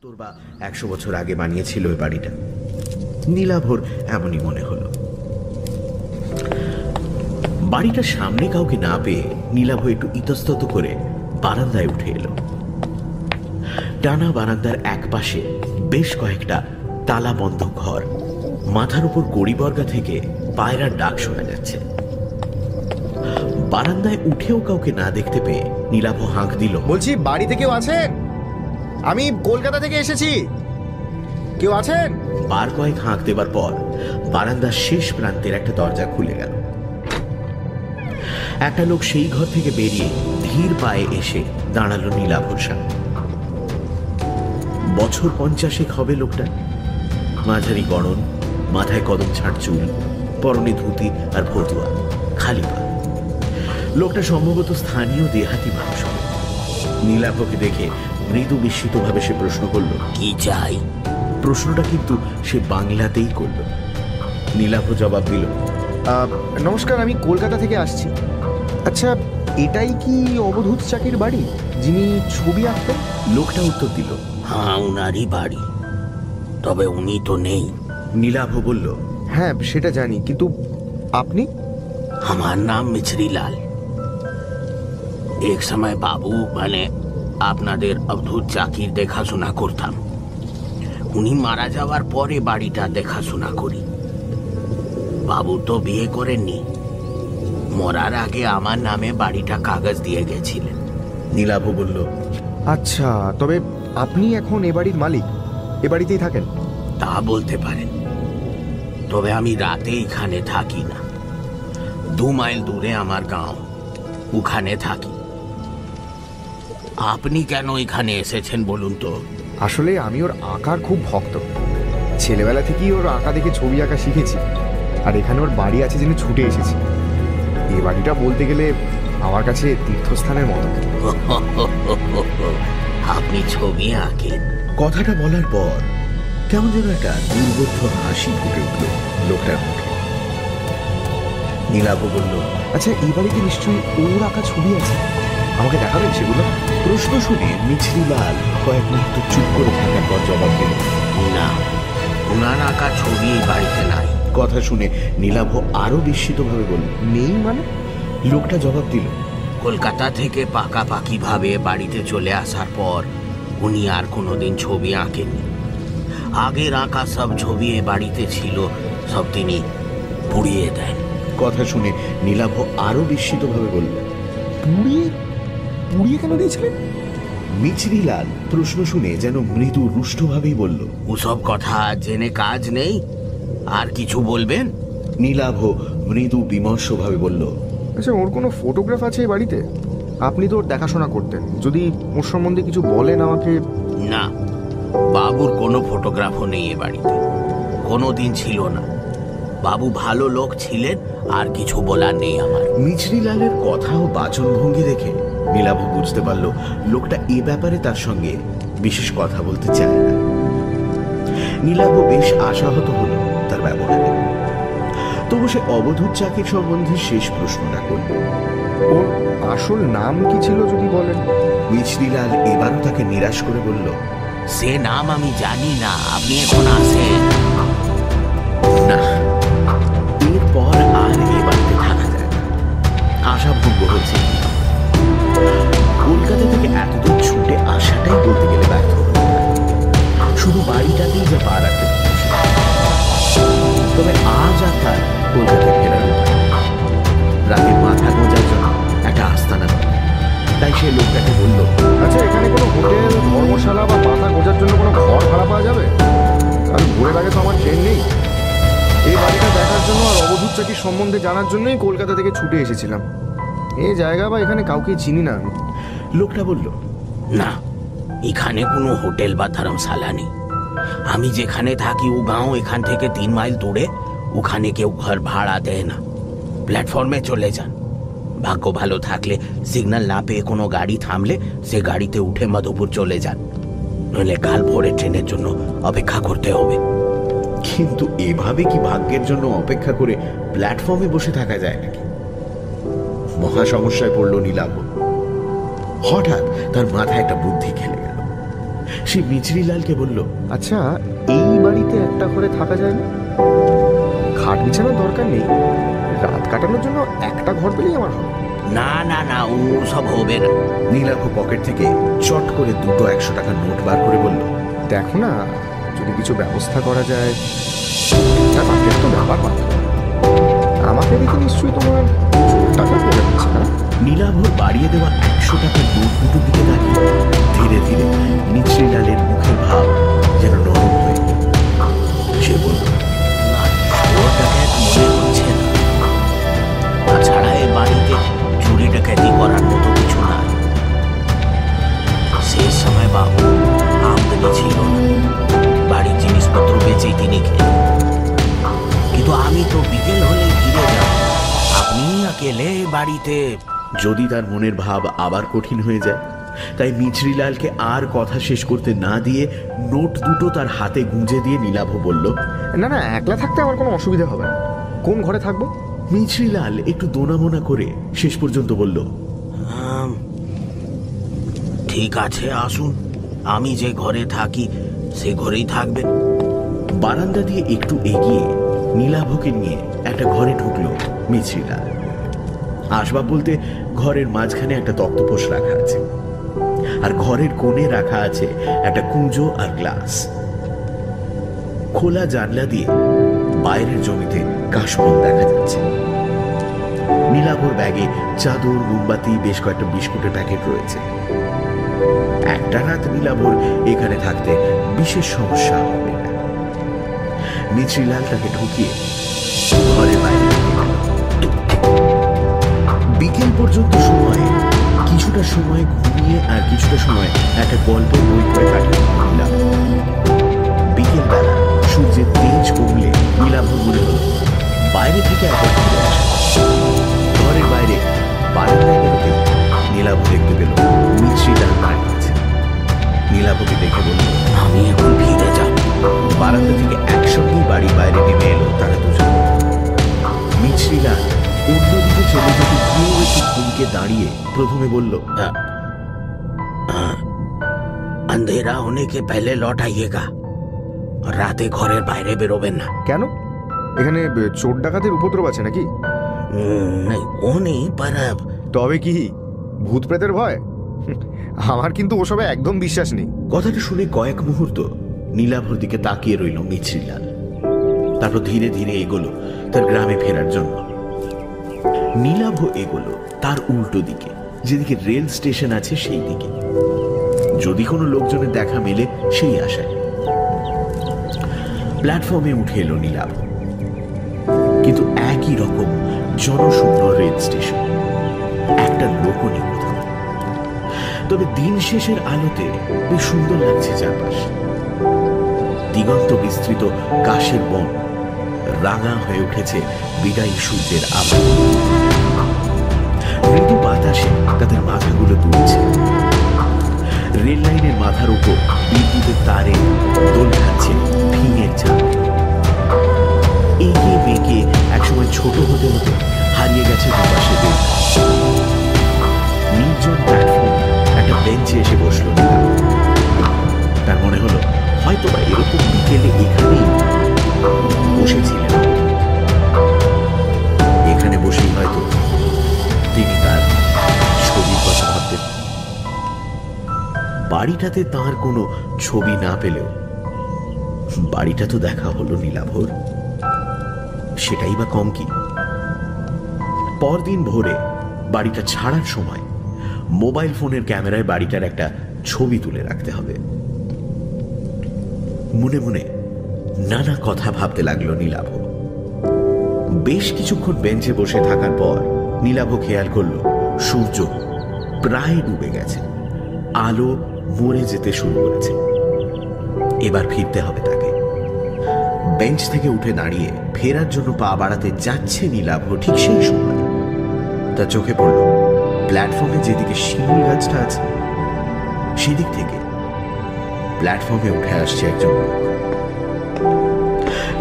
তোর বা 100 বছর আগে বানিয়েছিল ওই বাড়িটা। নীলাভর এমনই মনে হলো। বাড়িটার সামনে কাউকে না পেয়ে নীলাভ একটু ইতস্তত করে বারান্দায় উঠে এলো। টানা বারান্দার এক পাশে বেশ কয়েকটা তালা বন্ধ ঘর, মাথার উপর গড়িবর্গা থেকে পায়রার ডাক শোনা যাচ্ছে। বারান্দায় উঠেও কাউকে না দেখতে পেয়ে নীলাভ হাঁক দিল, বলছি বাড়িতে কেউ আছেন? আমি কলকাতা থেকে এসেছি, কেউ আছেন? বার কয়েক হাঁক দেবার পর বারান্দার শেষ প্রান্তের একটা দরজা খুলে গেল। একটা লোক সেই ঘর থেকে বেরিয়ে ধীর পায়ে এসে দাঁড়ালো নীলাভর সামনে। বছর 50 হবে লোকটা। মাঝারি গড়ন, মাথায় কদম ছাড় চুল, পরনে ধুতি আর ফতুয়া, খালি পা। লোকটা সম্ভবত স্থানীয় দেহাতি মানুষ। নীলাভকে দেখে মৃদু বিস্মিত ভাবে সে প্রশ্ন করল, কি চাই? প্রশ্নটা কিন্তু সে বাংলাতেই করল। নীলাভ জবাব দিল, নমস্কার, আমি কলকাতা থেকে আসছি। আচ্ছা, এটাই কি অবধূত চাকির বাড়ি, যিনি ছবি আঁকতেন? লোকটা উত্তর দিল, হ্যাঁ, উনারই বাড়ি, তবে উনি তো নেই। নীলাভ বলল, হ্যাঁ সেটা জানি, কিন্তু আপনি? আমার নাম মিছরিলাল। এক সময় বাবু মানে আপনাদের অবধূত চাকির দেখাশোনা করতাম। উনি মারা যাওয়ার পরে বাড়িটা দেখাশোনা করি। বাবু তো বিয়ে করেননি, মরার আগে আমার নামে বাড়িটা কাগজ দিয়ে গেছিলেন। নীলাভ বলল, আচ্ছা, তবে আপনি এখন এ বাড়ির মালিক, এ বাড়িতেই থাকেন? তা বলতে পারেন, তবে আমি রাতে এখানে থাকি না। 2 মাইল দূরে আমার গাঁও, ওখানে থাকি। আপনি কেন এখানে এসেছেন বলুন তো? আসলে আমি ওর আঁকার খুব ভক্ত। ছেলেবেলা থেকেই ওর আঁকা দেখে ছবি আঁকা শিখেছি, আর এখানে ওর বাড়ি আছে জেনে ছুটে এসেছি। এই বাড়িটা বলতে গেলে আমার কাছে তীর্থস্থানের মতো। আপনি ছবি আঁকেন? কথাটা বলার পর কেমন যেন একটা দুর্বোধ্য হাসি ফুটে উঠল লোকটার মুখে। নীলাভ বলল, আচ্ছা, এই বাড়িতে নিশ্চয়ই ওর আঁকা ছবি আছে, আমাকে দেখাবেন সেগুলো? প্রশ্ন শুনে মিছরিলাল কয়েক মুহূর্ত চুপ করে থাকার পর জবাব দিল, না, ওনার আঁকা ছবি এই বাড়িতে নাই। কথা শুনে নীলাভ আরো বিস্মিত ভাবে বলল, নেই মানে? লোকটা জবাব দিল, কলকাতা থেকে পাকাপাকি ভাবে বাড়িতে চলে আসার পর উনি আর কোনোদিন ছবি আঁকেননি। আগের আঁকা সব ছবি এ বাড়িতে ছিল, সব তিনি পুড়িয়ে দেন। কথা শুনে নীলাভ আরো বিস্মিত ভাবে বলল, পুড়িয়ে? পুড়িয়ে কেন দিয়েছিলেন? মিছরিলাল প্রশ্ন শুনে যেন মৃদু রুষ্টভাবেই বলল, ওসব কথা জেনে কাজ নেই, আর কিছু বলবেন? নীলাভ মৃদু বিমর্ষ ভাবে বলল, আচ্ছা, ওর কোনো ফটোগ্রাফ আছে এই বাড়িতে? আপনি তো ওর দেখাশোনা করতেন, যদি ওর সম্বন্ধে কিছু বলেন আমাকে। না, বাবুর কোনো ফটোগ্রাফও নেই এ বাড়িতে, কোনোদিন ছিল না। বাবু ভালো লোক ছিলেন, আর কিছু বলার নেই আমার। মিছরিলালের কথা ও বাচনভঙ্গি দেখে নীলাভ বুঝতে পারল লোকটা এ ব্যাপারে তার সঙ্গে বিশেষ কথা বলতে চায় না। নীলাভ বেশ আশাহত হল তার ব্যবহারে। তবু সে অবধূত চাকির সম্বন্ধে শেষ প্রশ্নটা করল, ওর আসল নাম কি ছিল যদি বলেন? মিছরিলাল এবারও তাকে নিরাশ করে বলল, সে নাম আমি জানি না, আপনি এখন আসেন। না, এরপর আর এ বাড়িতে থাকা যায় না। আশা ভঙ্গ হচ্ছে। কলকাতা থেকে এতদূর ছুটে আসাটাই বলতে গেলে ব্যর্থ হল। শুধু বাড়িটাতেই যা পা রাখতে পারছে। তবে আজ আর তার কলকাতায় ফেরার উপায়। রাতে মাথা গোঁজার জন্য একটা আস্তানা দরকার। তাই সে লোকটাকে বলল, আচ্ছা, এখানে কোনো হোটেল, ধর্মশালা বা মাথা গোজার জন্য কোনো ঘর ভাড়া পাওয়া যাবে? আর ঘুরে লাগে তো আমার ট্রেন নেই। এই বাড়িটা দেখার জন্য আর অবধূত চাকির সম্বন্ধে জানার জন্যই কলকাতা থেকে ছুটে এসেছিলাম। এই জায়গা বা এখানে কাউকে চিনি না আমি। লোকটা বলল, না, এখানে কোনো হোটেল বা ধর্মশালা নেই। আমি যেখানে থাকি ও গাঁও এখান থেকে 3 মাইল দূরে, ওখানে কেউ ঘর ভাড়া দেয় না। প্ল্যাটফর্মে চলে যান। ভাগ্য ভালো থাকলে সিগন্যাল না পেয়ে কোনো গাড়ি থামলে সে গাড়িতে উঠে মধুপুর চলে যান, নইলে কাল ভোরে ট্রেনের জন্য অপেক্ষা করতে হবে। কিন্তু এভাবে কি ভাগ্যের জন্য অপেক্ষা করে প্ল্যাটফর্মে বসে থাকা যায় নাকি? মহা সমস্যায় পড়ল নীলাভ। হঠাৎ তার মাথায় একটা বুদ্ধি খেলে গেল। সে মিছরিলালকে বলল, আচ্ছা, এই বাড়িতে একটা ঘরে থাকা যায় না? খাট বিছানার দরকার নেই, রাত কাটানোর জন্য একটা ঘর পেলেই আমার হবে। না না না, ও সব হবে না। নীলাভ পকেট থেকে চট করে দুটো 100 টাকার নোট বার করে বলল, দেখো না, যদি কিছু ব্যবস্থা করা যায়। তা বাকির তো ব্যাপার মাত্র। আমাকে দেখে নিশ্চয়ই তোমার টাকা পড়ে যাচ্ছে না? নীলাভর বাড়িয়ে দেওয়া 100 টাকার নোট দুটোর দিকে তাকিয়ে ধীরে ধীরে মিছরিলালের মুখের ভাব যেন নরম হয়ে গেল। সে বলল, না, চোর ডাকাত মনে হচ্ছে না। তাছাড়া এ বাড়িতে চুরি ডাকাতি করার মতো কিছু নাই। সেই সময় বাবু আমদানি ছিল না, বাড়ির জিনিসপত্র বেচেই তিনি খেলেন। কিন্তু আমি তো বিকেল হলে ফিরে যাব, আপনি একেলে বাড়িতে। যদি তার মনের ভাব আবার কঠিন হয়ে যায়, তাই মিছরিলালকে আর কথা শেষ করতে না দিয়ে নোট দুটো তার হাতে গুঁজে দিয়ে নীলাভ বলল, না না, একলা থাকতে আমার কোনো অসুবিধা হবে না। কোন ঘরে থাকবো? মিছরিলাল একটু দোনামোনা করে শেষ পর্যন্ত বলল, ঠিক আছে, আসুন, আমি যে ঘরে থাকি সে ঘরেই থাকবেন। বারান্দা দিয়ে একটু এগিয়ে নীলাভকে নিয়ে একটা ঘরে ঢুকলো মিছরিলাল। আসবাব বলতে ঘরের মাঝখানে একটা তক্তপোষ রাখা আছে, আর ঘরের কোণে রাখা আছে একটা কুঁজো আর গ্লাস। খোলা জানলা দিয়ে বাইরের জমিতে কাশবন দেখা যাচ্ছে। নীলাভর ব্যাগে চাদর, মোমবাতি, বেশ কয়েকটা বিস্কুটের প্যাকেট রয়েছে। একটা রাত নীলাভর এখানে থাকতে বিশেষ সমস্যা হবে না। মিছরিলাল তাকে ঢুকিয়ে ঘরের বাইরে নিয়ে গেল। বিকেল পর্যন্ত সময়ে কিছুটা সময় ঘুমিয়ে আর কিছুটা সময় একটা গল্পের বই করে কাটিয়ে নীলাভ। বিকেল বেলা সূর্যের তেজ কমলে নীলাভর মনে হলো বাইরে থেকে একবার ঘুরে আসে। ঘরের বাইরে বারান্দায় বেরোতে নীলাভ দেখতে পেল মিছরিলাল দাঁড়িয়ে আছে। নীলাভকে দেখে বলল, আমি এখন ফিরে যাব। বারান্দা থেকে একসঙ্গেই বাড়ির বাইরে নেমে এলো তারা দুজন। মিছরিলাল অন্যদিকে চলে যেতে গিয়েও একটু থমকে দাঁড়িয়ে প্রথমে বলল, अंधेरा होने के पहले लौट आइएगा, রাতে ঘরের বাইরে বেরোবেন না। কেন? এখানে চোর ডাকাতের উপদ্রব আছে নাকি? नहीं, वो नहीं, पर তবে কি ভূত প্রেতের ভয়? আমার কিন্তু ওসবে একদম বিশ্বাস নেই। কথাটা শুনে কয়েক মুহূর্ত নীলাভর দিকে তাকিয়ে রইল মিছরিলাল। তারপর ধীরে ধীরে এগোলো তার গ্রামে ফেরার জন্য। নীলাভ এগোলো তার উল্টো দিকে, যেদিকে রেল স্টেশন আছে সেই দিকে, যদি কোনো লোকজনের দেখা মেলে সেই আশায়। প্ল্যাটফর্মে উঠে এলো নীলাভ, কিন্তু একই রকম জনশূন্য রেল স্টেশন, একটা লোকও নেই কোথাও। তবে দিন শেষের আলোতে বেশ সুন্দর লাগছে চারপাশ। দিগন্ত বিস্তৃত কাশের বন রাঙা হয়ে উঠেছে বিদায়ী সূর্যের আভা। মৃদু বাতাসে তাদের মাথাগুলো দুলছে। রেল লাইনের মাথার উপর বিদ্যুতের তারে দোল খাচ্ছে ফিঙের চাঁদ। এগিয়ে বেঁকে একসময় ছোট হতে হতে হারিয়ে গেছে দুপাশে দেশ। নির্জন প্ল্যাটফর্মে একটা বেঞ্চে এসে বসলো নীলাভ। তার মনে হলো হয়তো বা এরকম বিকেলে এখানেই বসেছিলেন। এখানে বসেই হয়তো তিনি তার ছবির কথা ভাবতেন। বাড়িটাতে তার কোনো ছবি না পেলেও বাড়িটা তো দেখা হলো নীলাভর, সেটাই বা কম কি। পরদিন ভোরে বাড়িটা ছাড়ার সময় মোবাইল ফোনের ক্যামেরায় বাড়িটার একটা ছবি তুলে রাখতে হবে। মনে মনে নানা কথা ভাবতে লাগলো নীলাভ। বেশ কিছুক্ষণ বেঞ্চে বসে থাকার পর নীলাভ খেয়াল করলো সূর্য প্রায় ডুবে গেছে, আলো মরে যেতে শুরু করেছে। এবার ফিরতে হবে তাকে। বেঞ্চ থেকে উঠে দাঁড়িয়ে ফেরার জন্য পা বাড়াতে যাচ্ছে নীলাভ, ঠিক সেই সময় তার চোখে পড়ল প্ল্যাটফর্মে যেদিকে শিমুল গাছটা আছে সেদিক থেকে প্ল্যাটফর্মে উঠে আসছে একজন লোক।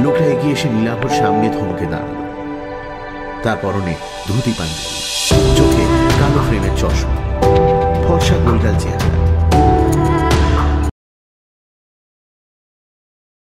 লোকটা এগিয়ে এসে নীলাভর সামনে থমকে দাঁড়ালো। তার পরনে ধুতি পাঞ্জাবি, চোখে কালো ফ্রেমের চশমা, ফর্সা গোলগাল চেহারা।